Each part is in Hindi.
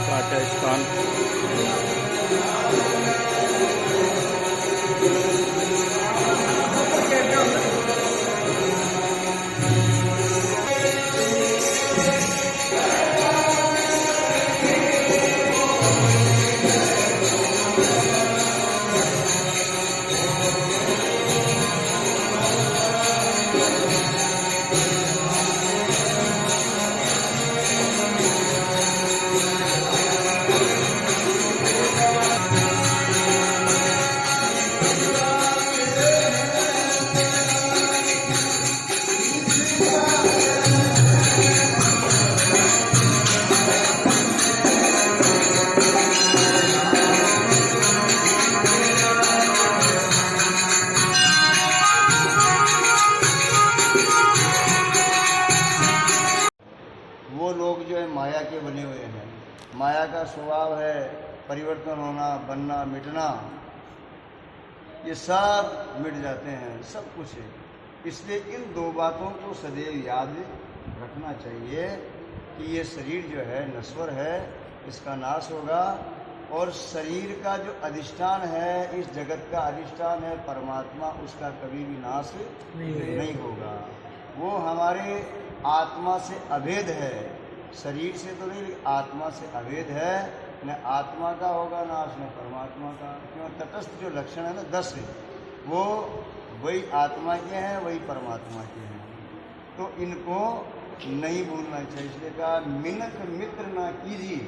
काटा स्थान। वो लोग जो है माया के बने हुए हैं, माया का स्वभाव है परिवर्तन होना, बनना, मिटना, ये सब मिट जाते हैं, सब कुछ है। इसलिए इन दो बातों को सदैव याद रखना चाहिए कि ये शरीर जो है नश्वर है, इसका नाश होगा, और शरीर का जो अधिष्ठान है, इस जगत का अधिष्ठान है परमात्मा, उसका कभी भी नाश नहीं होगा। वो हमारे आत्मा से अभेद है, शरीर से तो नहीं, आत्मा से अभेद है। न आत्मा का होगा नाश, न परमात्मा का। क्यों? तटस्थ जो लक्षण है ना 10 है, वो वही आत्मा के हैं, वही परमात्मा के हैं। तो इनको नहीं भूलना चाहिए। इसलिए कहा मिनक मित्र ना कीजिए,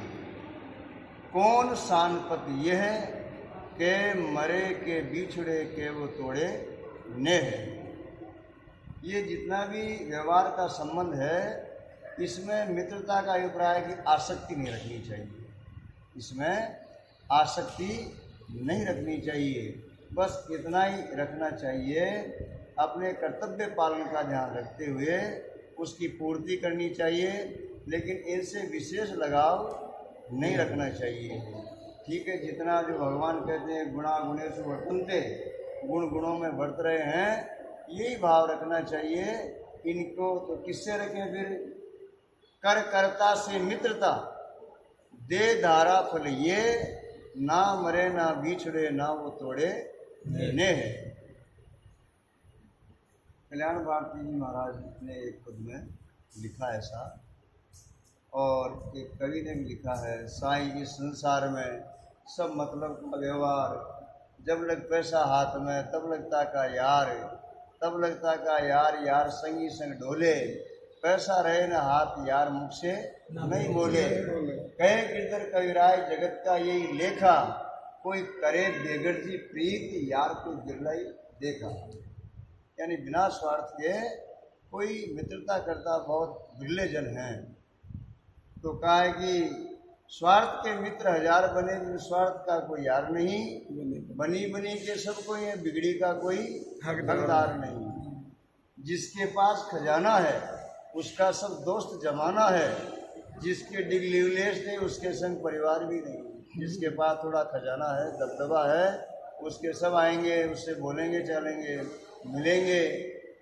कौन सानपत यह है के मरे के बिछड़े के वो तोड़े नेह। ये जितना भी व्यवहार का संबंध है, इसमें मित्रता का अभिप्राय कि आसक्ति नहीं रखनी चाहिए, इसमें आसक्ति नहीं रखनी चाहिए। बस इतना ही रखना चाहिए, अपने कर्तव्य पालन का ध्यान रखते हुए उसकी पूर्ति करनी चाहिए, लेकिन इनसे विशेष लगाव नहीं रखना चाहिए। ठीक है, जितना जो भगवान कहते हैं गुणा गुणेषु वर्तन्ते, गुण गुणों में बढ़ रहे हैं, यही भाव रखना चाहिए। इनको तो किससे रखें फिर? कर कर्ता से मित्रता, दे धारा फल ये, ना मरे ना बिछड़े ना वो तोड़े नेह। कल्याण भारती जी महाराज ने एक पद में लिखा ऐसा, और एक कवि ने भी लिखा है, साईं इस संसार में सब मतलब का व्यवहार, जब लग पैसा हाथ में तब लगता का यार, तब लगता का यार यार संगी संग डोले, पैसा रहे न हाथ यार मुख से नहीं बोले। कहे गिरधर कविराय जगत का यही लेखा, कोई करे बेगर जी प्रीत यार को गिरलाई देखा। यानी बिना स्वार्थ के कोई मित्रता करता बहुत बिरले जन हैं। तो कहा है कि स्वार्थ के मित्र हजार बने, निस्वार्थ का कोई यार नहीं, बनी बनी के सब कोई है, बिगड़ी का कोई हकदार नहीं। जिसके पास खजाना है उसका सब दोस्त जमाना है, जिसके डिगली उलेश थे उसके संग परिवार भी नहीं। जिसके पास थोड़ा खजाना है, दबदबा है, उसके सब आएंगे, उससे बोलेंगे, चलेंगे, मिलेंगे,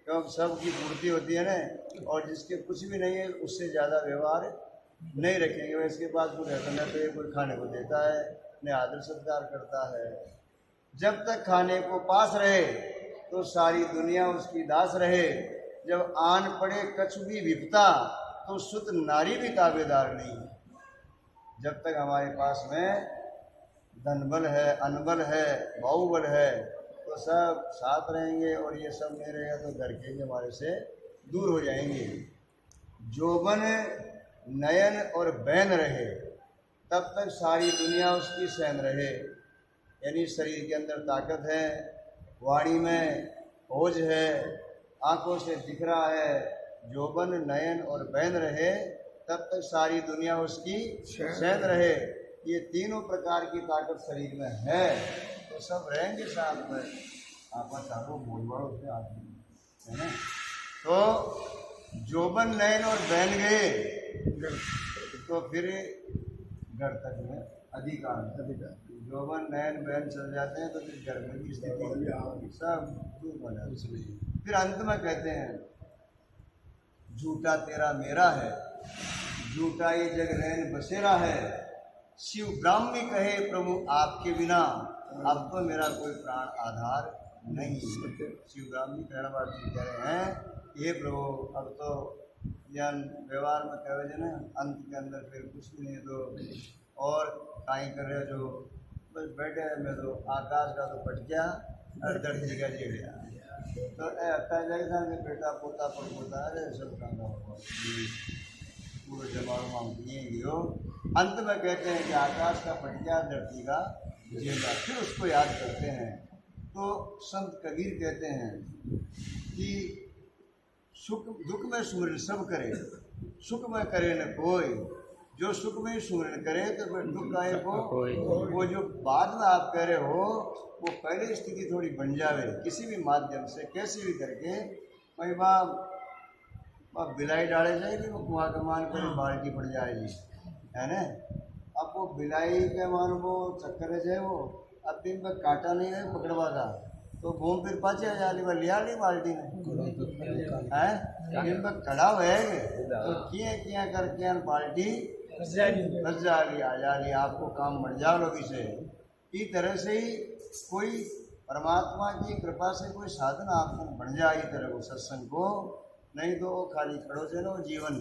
क्योंकि सबकी पूर्ति होती है ना। और जिसके कुछ भी नहीं है उससे ज़्यादा व्यवहार नहीं रखेंगे। वह इसके पास कुछ रहता है, कोई खाने को देता है, ने आदर सत्कार करता है। जब तक खाने को पास रहे तो सारी दुनिया उसकी दास रहे, जब आन पड़े कछु भी विपता तो सुत नारी भी ताबेदार नहीं। जब तक हमारे पास में धनबल है, अनबल है, बाहुबल है, तो सब साथ रहेंगे, और ये सब नहीं रहेगा तो घर के हमारे से दूर हो जाएंगे। जोबन नयन और बैन रहे तब तक सारी दुनिया उसकी सहन रहे। यानी शरीर के अंदर ताकत है, वाणी में ओज है, आंखों से दिख रहा है, जोबन नयन और बैन रहे तब तक सारी दुनिया उसकी सहन रहे। ये तीनों प्रकार की ताकत शरीर में है, तो सब रहेंगे साथ में। आपस चारों बोलवाड़ो से आदमी है ना। तो जोबन नयन और बैन गए तो फिर घर तक में अधिकार। जोबन नयन बैन चल जाते हैं तो फिर घर में भी स्थिति सब दूर हो जाती है। फिर अंत में कहते हैं झूठा तेरा मेरा है, झूठा ये जग रहन बसेरा है, शिव ब्राह्मी कहे प्रभु आपके बिना, अब तो मेरा कोई प्राण आधार नहीं। शिव ब्राह्मी कहणवाद जी कह रहे हैं, ये प्रभु अब तो ज्ञान व्यवहार में कहे थे ना, अंत के अंदर फिर कुछ भी नहीं, तो और काई कर रहे जो बस बैठे मैं तो आकाश का तो पट गया और धरती का जी गया, तो अट्ठा जाएगा कि बेटा पोता पर पोता अरे सब कांगा होगा पूरे जमाओ मांगती हो। अंत में कहते हैं कि आकाश का पट गया धरती का जिएगा, फिर उसको याद करते हैं। तो संत कबीर कहते हैं कि सुख दुख में सुमिरन सब करे, सुख में करे न कोई, जो सुख में सुमिरन करे तो फिर दुख आए वो जो बाद में आप कह रहे हो वो पहले स्थिति थोड़ी बन जावे किसी भी माध्यम से, कैसे भी करके भाई वहाँ बिलाई डाले जाएगी, वो कुआं का मान कर बाल्टी पड़ जाएगी, है ना। अब वो बिलाई के मान वो चक्कर जाए वो, अब दिन में काटा नहीं है पकड़वा का, तो घूम फिर पाचे जाली वो लिया ली बाल्टी ने है, दिन में कड़ा है तो किया करके बाल्टी फंस जाली आ जाली, आपको काम बढ़ जाओ लोग इसे। इस तरह से ही कोई परमात्मा की कृपा से कोई साधन आपको बन जाए इस तरह को सत्संग को, नहीं तो खाली खड़ो से ना जीवन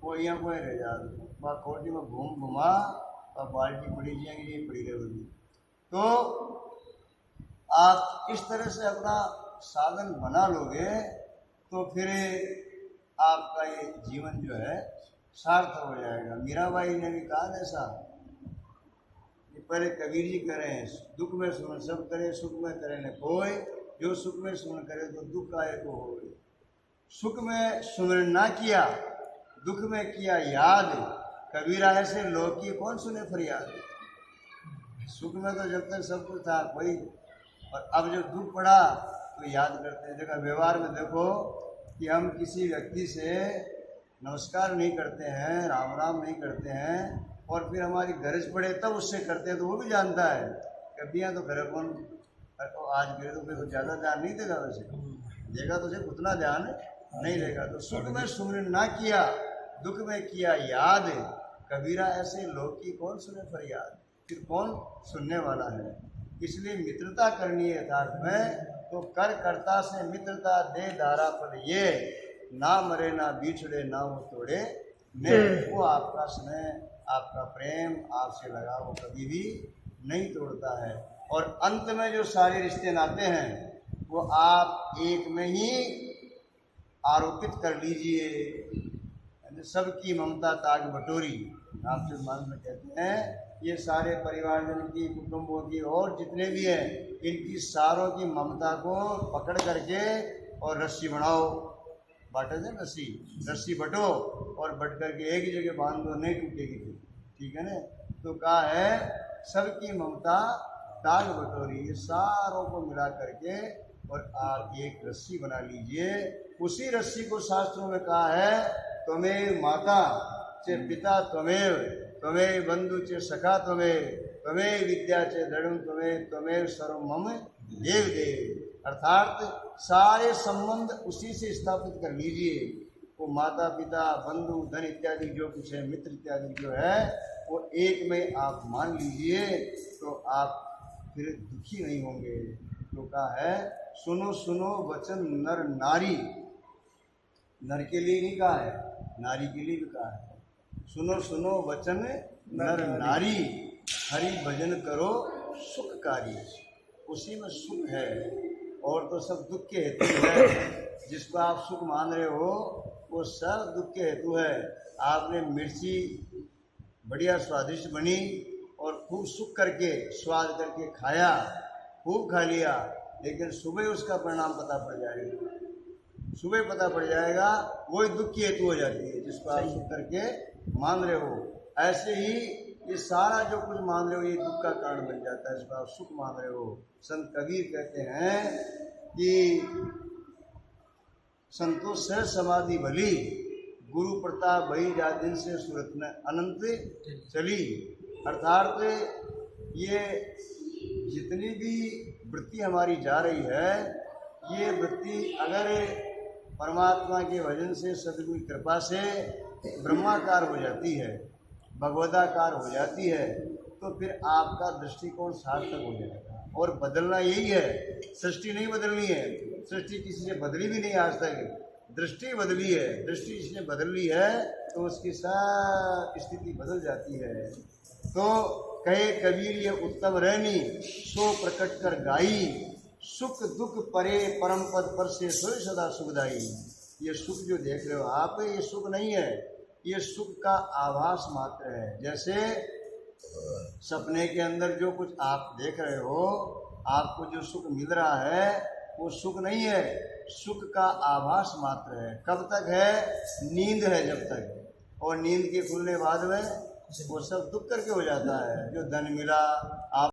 वो यहाँ कोई रह जाए वह कोटी में घुमा और बाल्टी पड़ी जाएंगी ये पड़ी रहेगी। तो आप इस तरह से अपना साधन बना लोगे तो फिर आपका ये जीवन जो है सार्थक हो जाएगा। मीराबाई ने भी कहा ऐसा, ये पहले कबीर जी कह रहे हैं, दुख में सुमन सब करे, सुख में करे न कोई, जो सुख में सुमन करे तो दुख आए को हो। सुख में सुमरन ना किया, दुख में किया याद, कबीरा ऐसे लोग की कौन सुने फरियाद। सुख में तो जब तक सब कुछ था कोई, और अब जब दुख पड़ा तो याद करते हैं। देखो व्यवहार में देखो कि हम किसी व्यक्ति से नमस्कार नहीं करते हैं, राम राम नहीं करते हैं, और फिर हमारी गरज पड़े तब उससे करते हैं, तो वो भी जानता है कबियाँ तो घर कौन तो आज गिरे तो कोई ज़्यादा ध्यान नहीं देगा, वैसे देगा तो सिर्फ उतना ध्यान नहीं देगा। तो सुख में सुमरन ना किया, दुख में किया याद, कबीरा ऐसे लोग की कौन सुने फरियाद, फिर कौन सुनने वाला है। इसलिए मित्रता करनी है यथार्थ में, तो कर कर्ता से मित्रता दे धारा पर ये, ना मरे ना बिछड़े ना वो तोड़े ने। वो आपका स्नेह आपका प्रेम आपसे लगा वो कभी भी नहीं तोड़ता है। और अंत में जो सारे रिश्ते नाते हैं वो आप एक में ही आरोपित कर लीजिए। सबकी ममता ताग बटोरी, आपसे मान में कहते हैं ये सारे परिवारजन की कुटुंबों की और जितने भी हैं इनकी सारों की ममता को पकड़ करके और रस्सी बनाओ, बांटे थे रस्सी बटो और बट करके एक ही जगह बांध दो, नहीं टूटेगी फिर, ठीक है ना। तो कहा है सबकी ममता ताग बटोरी, ये सारों को मिला करके और आप एक रस्सी बना लीजिए। उसी रस्सी को शास्त्रों में कहा है त्वमेव माता चे पिता त्वमेव, त्वमेव बंधु चे सखा त्वमेव, त्वमेव विद्या चे दृढ़ त्वमेव, त्वमेव सर्व मम देव देव। अर्थात सारे संबंध उसी से स्थापित कर लीजिए। वो माता पिता बंधु धन इत्यादि जो कुछ है मित्र इत्यादि जो है वो एक में आप मान लीजिए, तो आप फिर दुखी नहीं होंगे। तो कहा है सुनो सुनो वचन नर नारी, नर के लिए नहीं कहा है, नारी के लिए भी कहा है। सुनो सुनो वचन नर नारी, हरि भजन करो सुखकारी। उसी में सुख है और तो सब दुख के हेतु है। जिसको आप सुख मान रहे हो वो सब दुख के हेतु है। आपने मिर्ची बढ़िया स्वादिष्ट बनी और खूब सुख करके स्वाद करके खाया, खूब खा लिया, लेकिन सुबह उसका परिणाम पता पड़ जाएगा, सुबह पता पड़ जाएगा, वही दुख की हेतु हो जाती है जिसको आप सुख करके मान रहे हो। ऐसे ही ये सारा जो कुछ मान रहे हो ये दुख का कारण बन जाता है जिसको आप सुख मान रहे हो। संत कबीर कहते हैं कि संतोष से समाधि भली, गुरु प्रताप भई जा दिन से सूरत में अनंत चली। अर्थात ये जितनी भी वृत्ति हमारी जा रही है, ये वृत्ति अगर परमात्मा के भजन से सदगुरु की कृपा से ब्रह्माकार हो जाती है, भगवदाकार हो जाती है, तो फिर आपका दृष्टिकोण सार्थक हो जाएगा। और बदलना यही है, सृष्टि नहीं बदलनी है। सृष्टि किसी से बदली भी नहीं आज तक, दृष्टि बदली है। दृष्टि जिसने बदल ली है तो उसकी सब स्थिति बदल जाती है। तो कहे कबीर ये उत्तम रहनी, सो प्रकट कर गाई, सुख दुख परे परम पद पर से सोई सदा सुखदाई। ये सुख जो देख रहे हो आप, ये सुख नहीं है, ये सुख का आभास मात्र है। जैसे सपने के अंदर जो कुछ आप देख रहे हो, आपको जो सुख मिल रहा है वो सुख नहीं है, सुख का आभास मात्र है। कब तक है? नींद है जब तक। और नींद के खुलने बाद में वो सब दुख करके हो जाता है। जो धन मिला आप